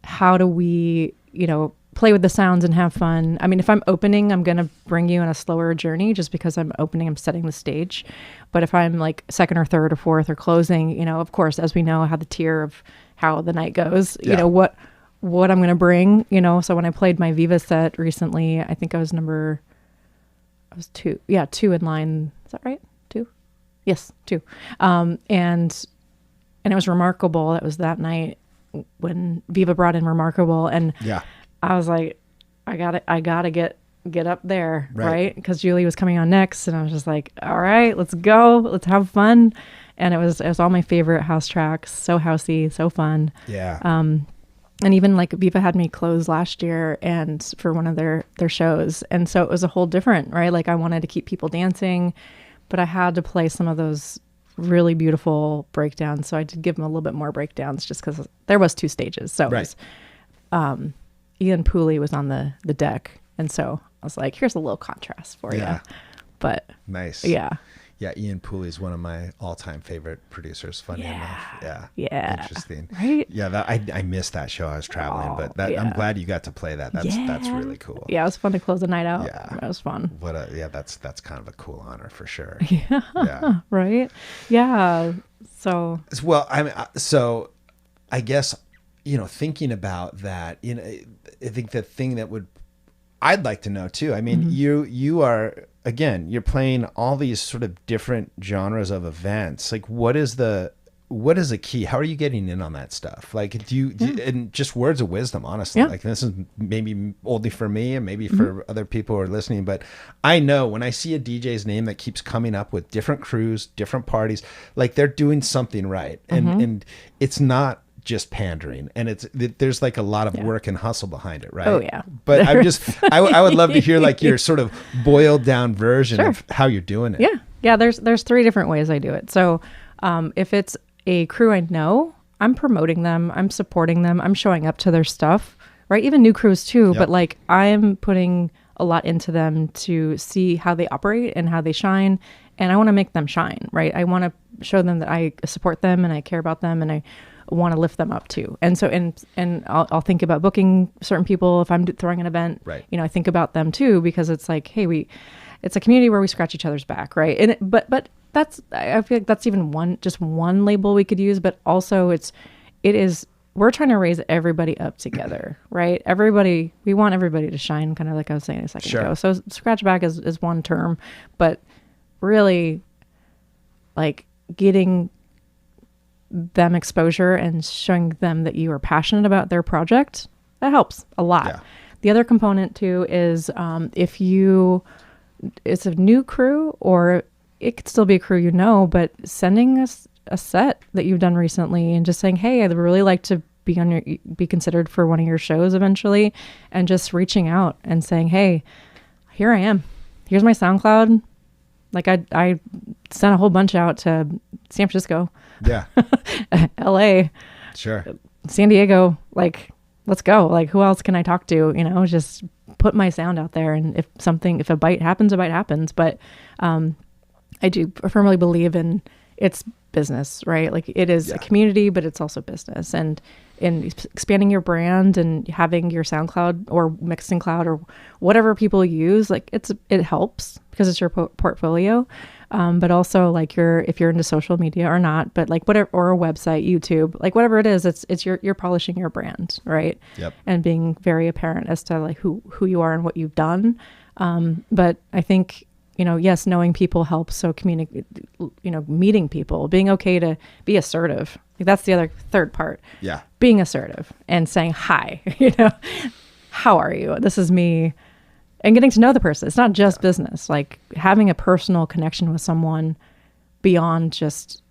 how do we, play with the sounds and have fun? I mean, if I'm opening, I'm going to bring you on a slower journey just because I'm opening, I'm setting the stage. But if I'm like second or third or fourth or closing, of course, as we know, how the tier of how the night goes, what I'm going to bring, so when I played my Viva set recently, I think I was two in line. Is that right? Two? Yes, two. And it was Remarkable. That was that night when Viva brought in Remarkable, and I was like, I gotta get up there, right? Because Julie was coming on next, and I was just like, all right, let's go, let's have fun. And it was all my favorite house tracks, so housey, so fun. Yeah. And even like Viva had me close last year and for one of their shows, and so it was a whole different, right? Like I wanted to keep people dancing, but I had to play some of those really beautiful breakdowns. So I did give them a little bit more breakdowns just because there was two stages. So it was, Ian Pooley was on the deck. And so I was like, here's a little contrast for you. But nice. Yeah. Yeah. Ian Pooley is one of my all-time favorite producers. Funny enough. Yeah. Yeah. Interesting. Right. Yeah. I missed that show. I was traveling, but I'm glad you got to play that. That's really cool. Yeah. It was fun to close the night out. Yeah. It was fun. That's kind of a cool honor for sure. Yeah. Right. Yeah. So. Well, I guess, thinking about that, I think the thing that I'd like to know too. I mean, you are, again, you're playing all these sort of different genres of events. Like what is the key? How are you getting in on that stuff? Like, do you and just words of wisdom, honestly, like this is maybe only for me and maybe for other people who are listening, but I know when I see a DJ's name that keeps coming up with different crews, different parties, like they're doing something right. And it's not just pandering, and there's like a lot of work and hustle behind it, right? Oh yeah. But I would love to hear like your sort of boiled down version of how you're doing it. Yeah. There's three different ways I do it. So if it's a crew I know, I'm promoting them, I'm supporting them, I'm showing up to their stuff, right? Even new crews too, but like I'm putting a lot into them to see how they operate and how they shine, and I want to make them shine, right? I want to show them that I support them and I care about them and I want to lift them up too. And so, and I'll think about booking certain people if I'm throwing an event, right? I think about them too, because it's like, hey, it's a community where we scratch each other's back, right? And but I feel like that's even one label we could use, but also we're trying to raise everybody up together, right? We want everybody to shine, kind of like I was saying a second ago. So scratch back is one term, but really like getting them exposure and showing them that you are passionate about their project, that helps a lot. Yeah. The other component too is if it's a new crew, or it could still be a crew but sending us a set that you've done recently and just saying, hey, I'd really like to be considered for one of your shows eventually, and just reaching out and saying, hey, here I am, here's my SoundCloud. Like I sent a whole bunch out to San Francisco, LA, San Diego, like let's go. Like who else can I talk to? Just put my sound out there, and if a bite happens, a bite happens. But I do firmly believe in it's business, right? Like it is a community, but it's also business, and in expanding your brand and having your SoundCloud or Mixing Cloud or whatever people use, like it helps because it's your portfolio. But also like if you're into social media or not, but like whatever, or a website, YouTube, like whatever it is, it's you're polishing your brand, right? Yep. And being very apparent as to like who you are and what you've done. But I think yes, knowing people helps. So meeting people, being okay to be assertive. That's the other third part. Yeah. Being assertive and saying, hi, how are you? This is me. And getting to know the person. It's not just business, like having a personal connection with someone beyond just,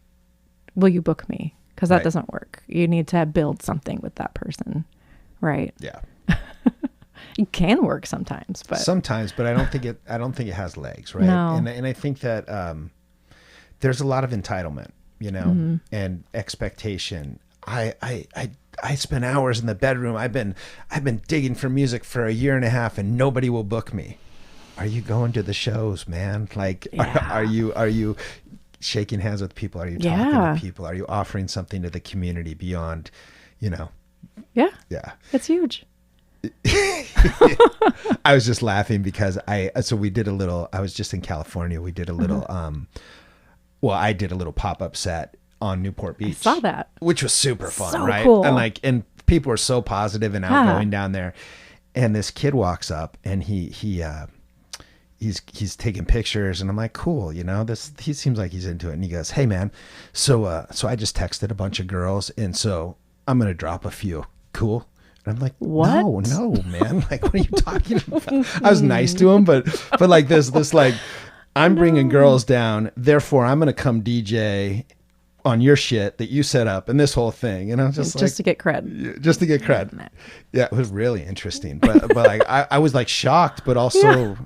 will you book me? Because that doesn't work. You need to build something with that person. Right. Yeah. It can work sometimes, but I don't think it has legs. Right. No. And I think that, there's a lot of entitlement, and expectation. I spend hours in the bedroom. I've been digging for music for a year and a half, and nobody will book me. Are you going to the shows, man? Like, are you shaking hands with people? Are you talking to people? Are you offering something to the community beyond, Yeah. Yeah. It's huge. I was just laughing because I was just in California. We did a little, I did a little pop-up set on Newport Beach. I saw that. Which was super fun, so right? Cool. And people were so positive and outgoing down there. And this kid walks up and he's taking pictures, and I'm like, cool, he seems like he's into it. And he goes, hey man, so I just texted a bunch of girls, and so I'm gonna drop a few. Cool. And I'm like, what? No, man. Like, what are you talking about? I was nice to him, but like this like, I'm bringing girls down, therefore I'm gonna come DJ on your shit that you set up and this whole thing. And I was just to get cred. Just to get cred. Yeah, it was really interesting. But like I was like shocked, but also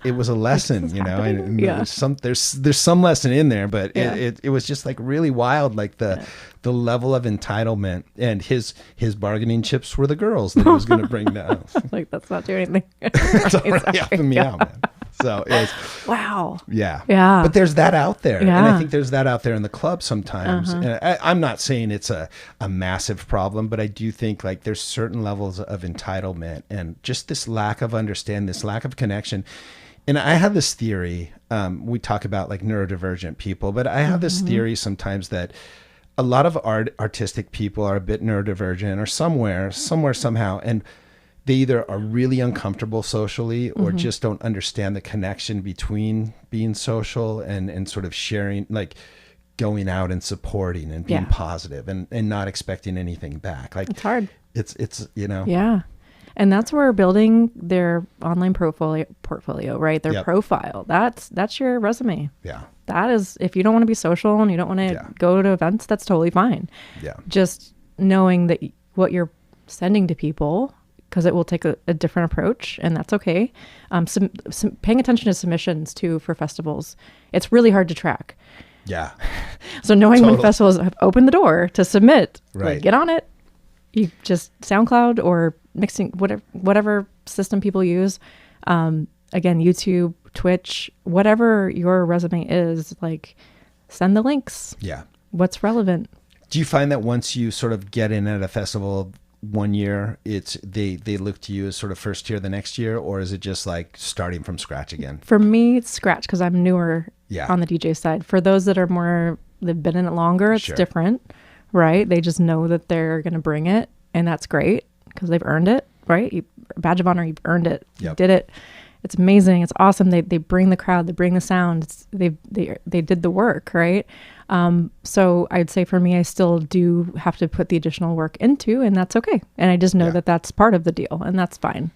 it was a lesson, and there's some lesson in there, but it was just like really wild, like the level of entitlement, and his bargaining chips were the girls that he was going to bring down. Like, that's not doing anything. It's already helping me out, man. So it's wow. Yeah. Yeah. But there's that out there. Yeah. And I think there's that out there in the club sometimes. And I'm not saying it's a massive problem, but I do think like there's certain levels of entitlement and just this lack of understanding, this lack of connection. And I have this theory, we talk about like neurodivergent people, but I have this theory sometimes that a lot of artistic people are a bit neurodivergent or somewhere, somehow. And they either are really uncomfortable socially or just don't understand the connection between being social and sort of sharing, like going out and supporting and being positive and not expecting anything back. Like, it's hard. It's Yeah. And that's where building their online portfolio, right? Their profile. That's your resume. Yeah. That is, if you don't want to be social and you don't want to go to events, that's totally fine. Yeah. Just knowing that what you're sending to people, because it will take a different approach, and that's okay. Paying attention to submissions too for festivals. It's really hard to track. Yeah. So knowing when festivals have opened the door to submit, right. like, get on it. You just SoundCloud or mixing whatever system people use. Again, YouTube, Twitch, whatever your resume is, like, send the links. Yeah. What's relevant? Do you find that once you sort of get in at a festival one year, it's they look to you as sort of first year the next year, or is it just like starting from scratch again? For me, it's scratch because I'm newer on the DJ side. For those that are they've been in it longer, it's different, right? They just know that they're going to bring it, and that's great because they've earned it, right? Badge of honor, you've earned it. Yep. You did it. It's amazing. It's awesome. They bring the crowd. They bring the sound. They did the work, right? So I'd say for me, I still do have to put the additional work into, and that's okay. And I just know that that's part of the deal, and that's fine.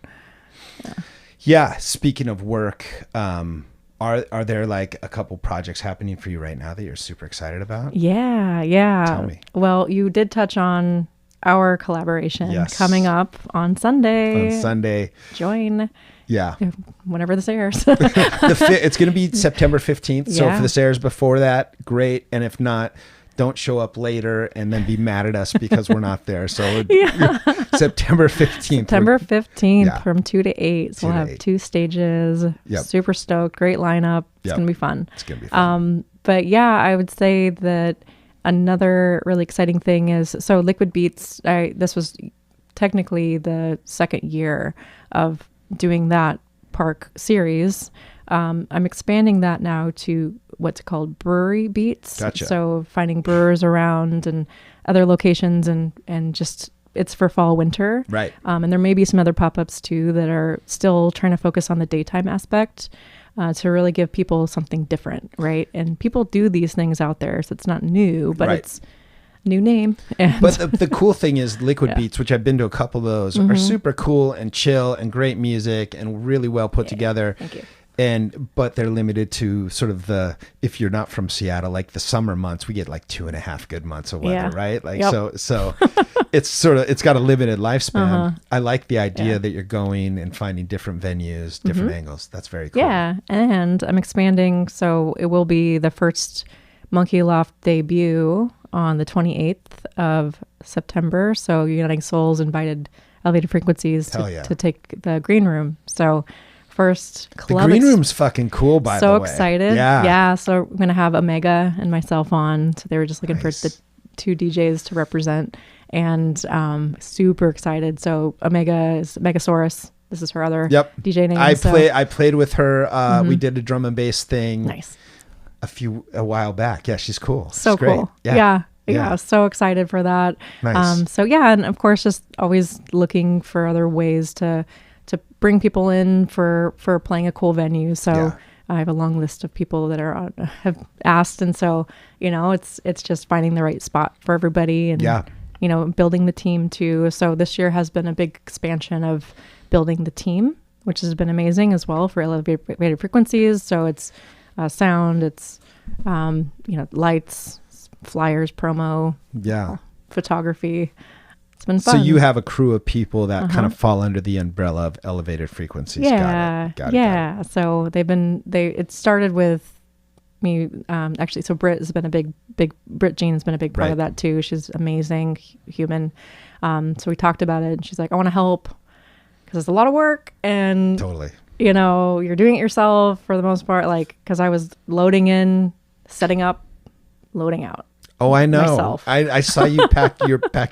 Yeah. Speaking of work, are there like a couple projects happening for you right now that you're super excited about? Yeah. Tell me. Well, you did touch on our collaboration coming up on Sunday. Join. Yeah. Whenever this airs. It's going to be September 15th. So if this airs before that, great. And if not, don't show up later and then be mad at us because we're not there. So September 15th. September 15th from 2 to 8. So we'll have 2 stages. Yep. Super stoked. Great lineup. It's going to be fun. It's going to be fun. But yeah, I would say that another really exciting thing is, so Liquid Beats, this was technically the second year of doing that park series. I'm expanding that now to what's called brewery beats. Gotcha. So finding brewers around and other locations and just, it's for fall, winter. Right. And there may be some other pop-ups too that are still trying to focus on the daytime aspect. to really give people something different, right? And people do these things out there, so it's not new, but it's new name. And but the cool thing is Liquid Beats, which I've been to a couple of those, are super cool and chill and great music and really well put together. Thank you. But they're limited to sort of if you're not from Seattle, like the summer months, we get like 2.5 good months of weather, right? Like, so it's got a limited lifespan. I like the idea that you're going and finding different venues, different angles. That's very cool. Yeah. And I'm expanding. So it will be the first Monkey Loft debut on the 28th of September. So Uniting Souls invited Elevated Frequencies to take the green room. So first club. The green room's fucking cool, by the way. So excited. Yeah. So we're going to have Omega and myself on. So they were just looking for the 2 DJs to represent, and super excited. So Omega is Megasaurus. This is her other DJ name. I played with her. We did a drum and bass thing. Nice. A while back. Yeah, she's cool. So she's cool. Great. Yeah. So excited for that. Nice. So yeah, and of course, just always looking for other ways to bring people in for playing a cool venue. So I have a long list of people that have asked, and so it's just finding the right spot for everybody, and building the team too. So this year has been a big expansion of building the team, which has been amazing as well for Elevated Frequencies. So it's sound, it's lights, flyers, promo, photography. It's been fun. So you have a crew of people that kind of fall under the umbrella of Elevated Frequencies. Yeah. Got it. So it started with me, actually. So Britt Jean has been a big part of that too. She's amazing human. So we talked about it, and she's like, I want to help because it's a lot of work, and totally, you're doing it yourself for the most part. Like, cause I was loading in, setting up, loading out. Oh, I know. Myself. I saw you pack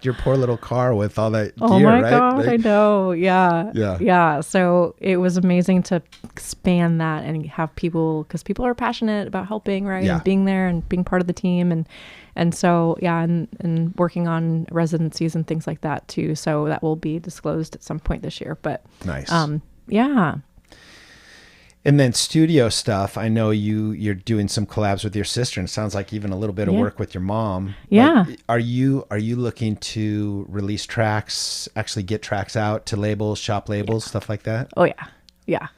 your poor little car with all that gear, oh my right? God, Like, I know. Yeah. Yeah. So it was amazing to expand that and have people, because people are passionate about helping, right? Yeah. And being there and being part of the team. And so, and working on residencies and things like that too. So that will be disclosed at some point this year, but nice. Yeah. And then studio stuff. I know you're doing some collabs with your sister, and it sounds like even a little bit of work with your mom. Yeah. Like, are you looking to release tracks, actually get tracks out to labels, shop labels, stuff like that? Oh yeah. Yeah.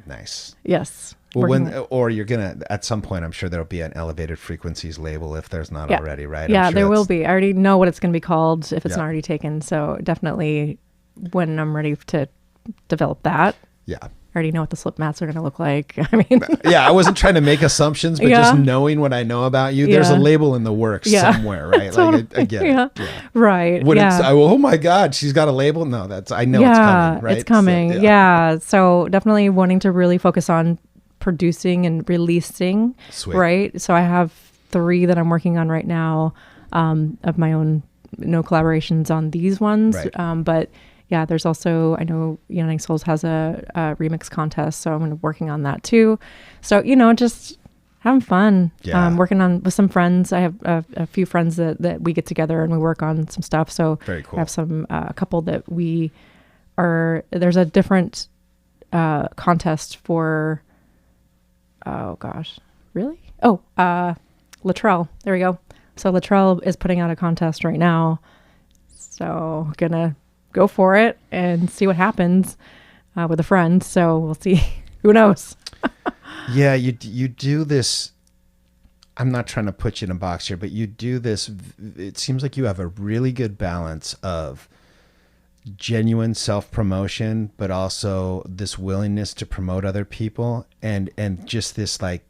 Nice. Yes. Well, or you're gonna at some point. I'm sure there'll be an Elevated Frequencies label if there's not already, right? Yeah, sure there will be. I already know what it's going to be called if it's not already taken. So definitely, when I'm ready to develop that. Yeah. I already know what the slip mats are going to look like. I mean, I wasn't trying to make assumptions, but just knowing what I know about you, there's a label in the works somewhere, right? Totally. Like, again, right. Oh my God, she's got a label. No, I know it's coming, right? It's coming. So, So definitely wanting to really focus on producing and releasing. Sweet. Right. So I have 3 that I'm working on right now, of my own, no collaborations on these ones. Right. But yeah, there's also, I know Uniting Souls has a remix contest, so I'm working on that too. So, just having fun. Working with some friends. I have a few friends that we get together and we work on some stuff. So very cool. I have a couple that there's a different contest for, oh gosh, really? Oh, Latrell. There we go. So Latrell is putting out a contest right now. So gonna go for it and see what happens with a friend. So we'll see. Who knows? Yeah, you do this. I'm not trying to put you in a box here, but you do this. It seems like you have a really good balance of genuine self-promotion, but also this willingness to promote other people, and just this like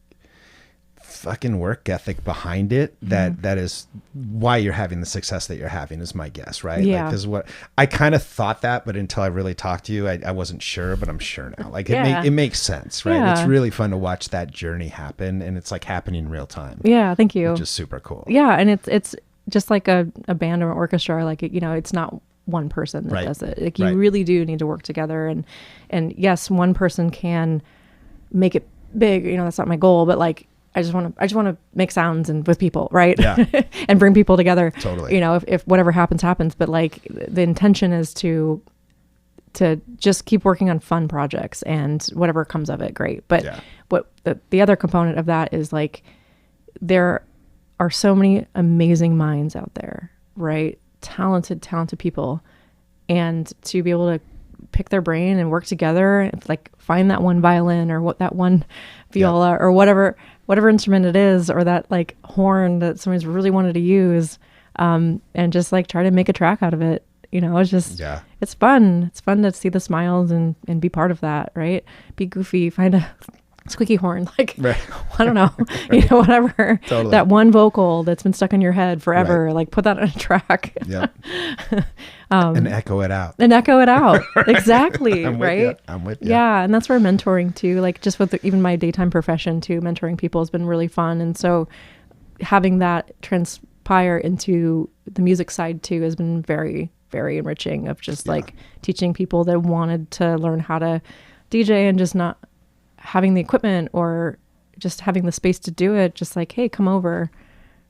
fucking work ethic behind it that is why you're having the success that you're having, is my guess, right? Yeah. Because what I kind of thought that, but until I really talked to you, I wasn't sure, but I'm sure now. Like it makes sense, right? Yeah. It's really fun to watch that journey happen, and it's like happening in real time. Yeah, thank you. Which is super cool. Yeah, and it's just like a band or an orchestra. Like it's not one person that does it. Like you really do need to work together, and yes, one person can make it big. That's not my goal, but like I just want to make sounds and with people, right? Yeah. And bring people together. Totally. If whatever happens, but like the intention is to to just keep working on fun projects, and whatever comes of it, great. But what the other component of that is like, there are so many amazing minds out there, right? Talented people, and to be able to pick their brain and work together, like find that one violin or what that one viola or whatever instrument it is, or that like horn that somebody's really wanted to use, and just like try to make a track out of it. It's just, it's fun. It's fun to see the smiles and be part of that, right? Be goofy, find a squeaky horn, like, right. I don't know, whatever. Totally. That one vocal that's been stuck in your head forever, like put that on a track. And echo it out. Exactly. Right. I'm with you. Yeah. And that's where mentoring too, like just with even my daytime profession too, mentoring people has been really fun. And so having that transpire into the music side too has been very, very enriching, of just like teaching people that wanted to learn how to DJ and just not having the equipment or just having the space to do it, just like, hey, come over.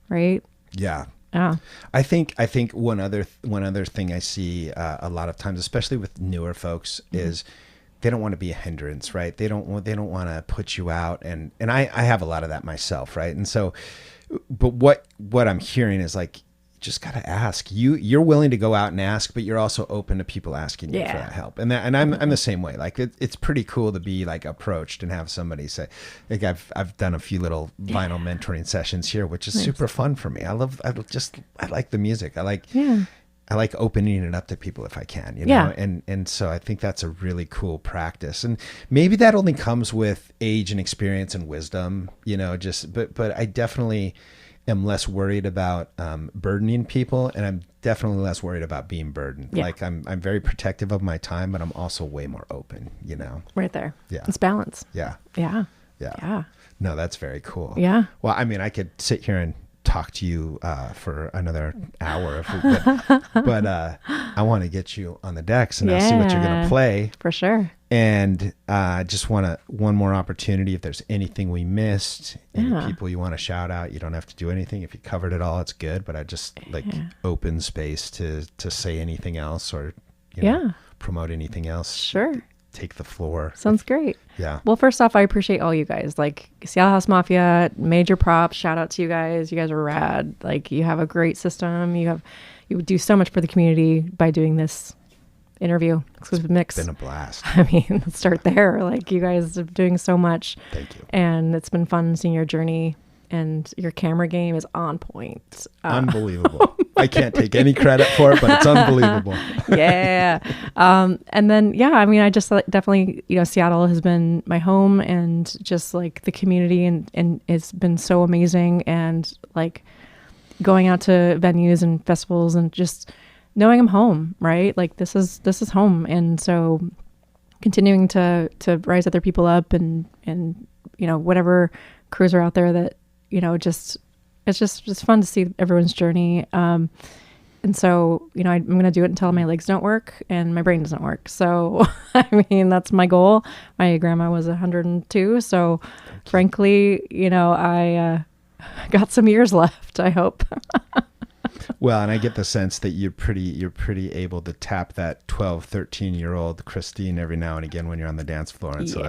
Right. Yeah. Yeah. I think one other thing I see a lot of times, especially with newer folks, is they don't want to be a hindrance, right? They don't want to put you out, and I have a lot of that myself, right? And so, but what I'm hearing is like, just got to ask. You're willing to go out and ask, but you're also open to people asking you for that help. And I'm the same way. Like it's pretty cool to be like approached and have somebody say, like I've done a few little vinyl mentoring sessions here, which is super fun for me. I like the music. I like opening it up to people if I can, know? And so I think that's a really cool practice. And maybe that only comes with age and experience and wisdom, but I definitely am less worried about burdening people, and I'm definitely less worried about being burdened. Like I'm very protective of my time, but I'm also way more open, Right there. Yeah. It's balance. Yeah. No, that's very cool. Yeah. Well, I mean, I could sit here and talk to you for another hour, but I want to get you on the decks and I'll see what you're going to play. For sure. And just want one more opportunity. If there's anything we missed, any people you want to shout out, you don't have to do anything. If you covered it all, it's good. But I just like open space to say anything else or promote anything else. Sure. Take the floor. Sounds great. Yeah. Well, first off, I appreciate all you guys. Like Seattle House Mafia, major props. Shout out to you guys. You guys are rad. Like you have a great system. You do so much for the community by doing this interview, exclusive mix. It's been a blast. I mean, let's start there. Like you guys are doing so much. Thank you. And it's been fun seeing your journey, and your camera game is on point. Unbelievable. I can't take any credit for it, but it's unbelievable. Yeah. And then, I mean, I just definitely, Seattle has been my home, and just like the community and it's been so amazing. And like going out to venues and festivals and just knowing I'm home, right? Like this is home. And so continuing to rise other people up and whatever crews are out there that, it's just fun to see everyone's journey. And so, I'm going to do it until my legs don't work and my brain doesn't work. So, I mean, that's my goal. My grandma was 102. So frankly, I got some years left, I hope. Well, and I get the sense that you're pretty able to tap that 12, 13-year-old Christine every now and again when you're on the dance floor. And so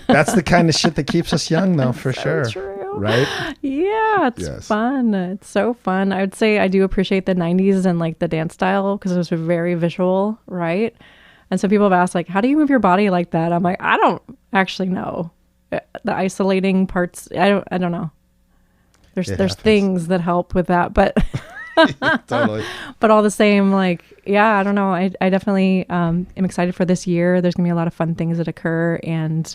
that's the kind of shit that keeps us young, though, for sure. True. Right? Yeah, it's fun. It's so fun. I would say I do appreciate the 90s and like the dance style because it was very visual, right? And so people have asked, like, how do you move your body like that? I'm like, I don't actually know. The isolating parts, I don't know. There's things that help with that, but totally. But all the same, like, I don't know. I definitely am excited for this year. There's gonna be a lot of fun things that occur, and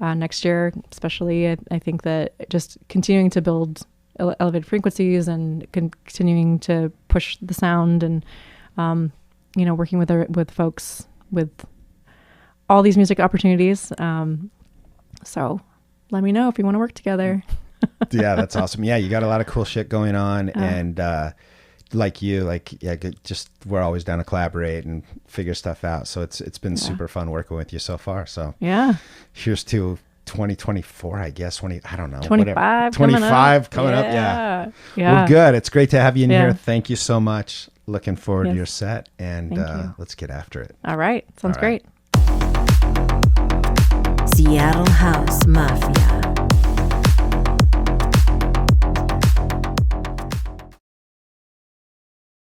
next year, especially, I think that just continuing to build elevated frequencies and continuing to push the sound, and working with folks with all these music opportunities. So let me know if you want to work together. Yeah, that's awesome. Yeah, you got a lot of cool shit going on, and just we're always down to collaborate and figure stuff out. So it's been super fun working with you so far. So yeah, here's to 2024, I guess. I don't know. 25 25 coming up. Yeah. Well, good. It's great to have you in here. Thank you so much. Looking forward to your set, and let's get after it. All right. Sounds great. Seattle House Mafia.